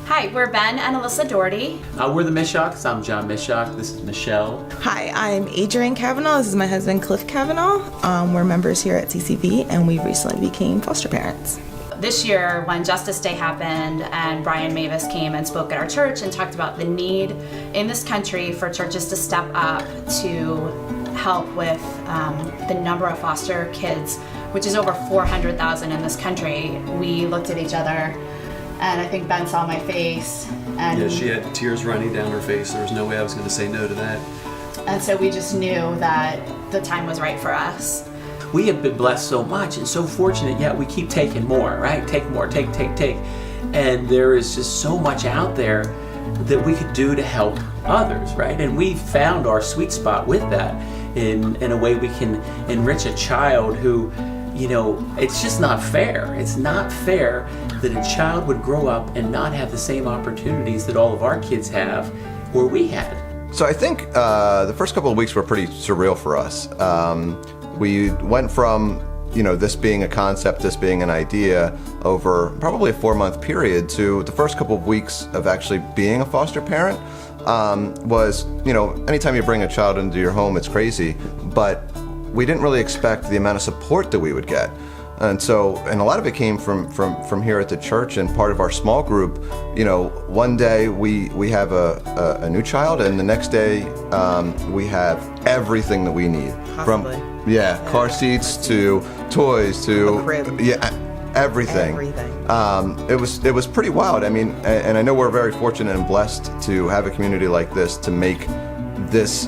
Hi, we're Ben and Alyssa Doherty. We're the Mishocks. I'm John Mishock. This is Michelle. Hi, I'm Adrienne Kavanaugh. This is my husband, Cliff Kavanaugh. We're members here at CCV, and we recently became foster parents. This year, when Justice Day happened and Brian Mavis came and spoke at our church and talked about the need in this country for churches to step up to help with the number of foster kids, which is over 400,000 in this country, we looked at each other, and I think Ben saw my face. And yeah, she had tears running down her face. There was no way I was going to say no to that. And so we just knew that the time was right for us. We have been blessed so much and so fortunate, yet we keep taking more, right? Take more, take. And there is just so much out there that we could do to help others, right? And we found our sweet spot with that in a way we can enrich a child who, you know, it's just not fair. It's not fair that a child would grow up and not have the same opportunities that all of our kids have or we had. So I think the first couple of weeks were pretty surreal for us. We went from, this being a concept, this being an idea over probably a 4-month period to the first couple of weeks of actually being a foster parent was, anytime you bring a child into your home, it's crazy, but we didn't really expect the amount of support that we would get. And a lot of it came from here at the church and part of our small group. One day we have a new child, and the next day we have everything that we need. Possibly. From car seats to toys to a crib. Everything. It was pretty wild. I mean, and I know we're very fortunate and blessed to have a community like this to make this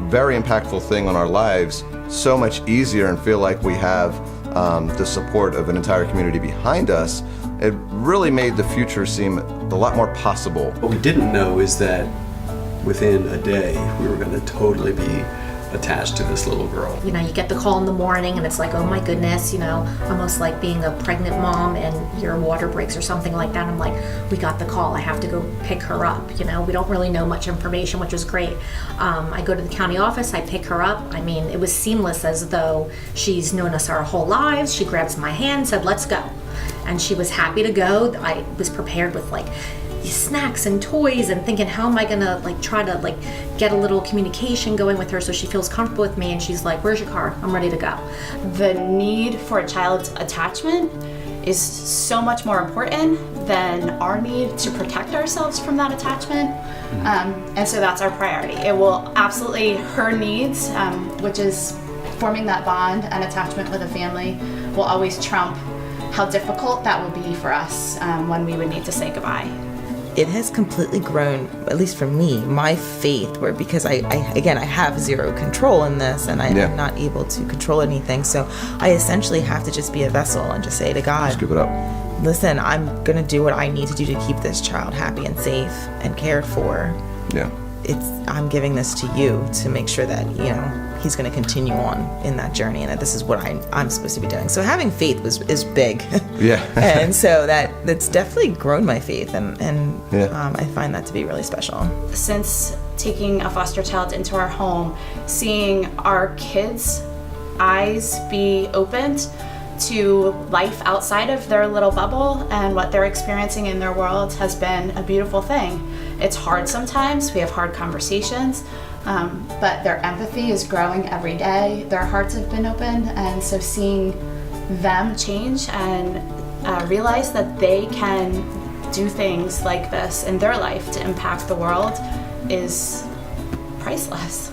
very impactful thing on our lives so much easier and feel like we have the support of an entire community behind us. It really made the future seem a lot more possible. What we didn't know is that within a day we were going to totally be attached to this little girl. You get the call in the morning and it's like, oh my goodness, almost like being a pregnant mom and your water breaks or something like that. I'm like, we got the call, I have to go pick her up. We don't really know much information, which was great. I go to the county office, I pick her up. I mean, it was seamless, as though she's known us our whole lives. She grabs my hand, said, let's go. And she was happy to go. I was prepared with snacks and toys and thinking, how am I gonna try to get a little communication going with her so she feels comfortable with me, and she's like, where's your car? I'm ready to go. The need for a child's attachment is so much more important than our need to protect ourselves from that attachment. And so that's our priority. It will absolutely, her needs, which is forming that bond and attachment with a family, will always trump how difficult that will be for us when we would need to say goodbye. It has completely grown, at least for me, my faith, where because I have zero control in this, and I'm not able to control anything, so I essentially have to just be a vessel and just say to God, just give it up. Listen, I'm going to do what I need to do to keep this child happy and safe and cared for. Yeah. I'm giving this to you to make sure that, he's going to continue on in that journey, and that this is what I'm supposed to be doing. So having faith is big. Yeah. And so that's definitely grown my faith, and I find that to be really special. Since taking a foster child into our home, seeing our kids' eyes be opened to life outside of their little bubble and what they're experiencing in their world has been a beautiful thing. It's hard sometimes, we have hard conversations, but their empathy is growing every day. Their hearts have been opened, and so seeing them change and realize that they can do things like this in their life to impact the world is priceless.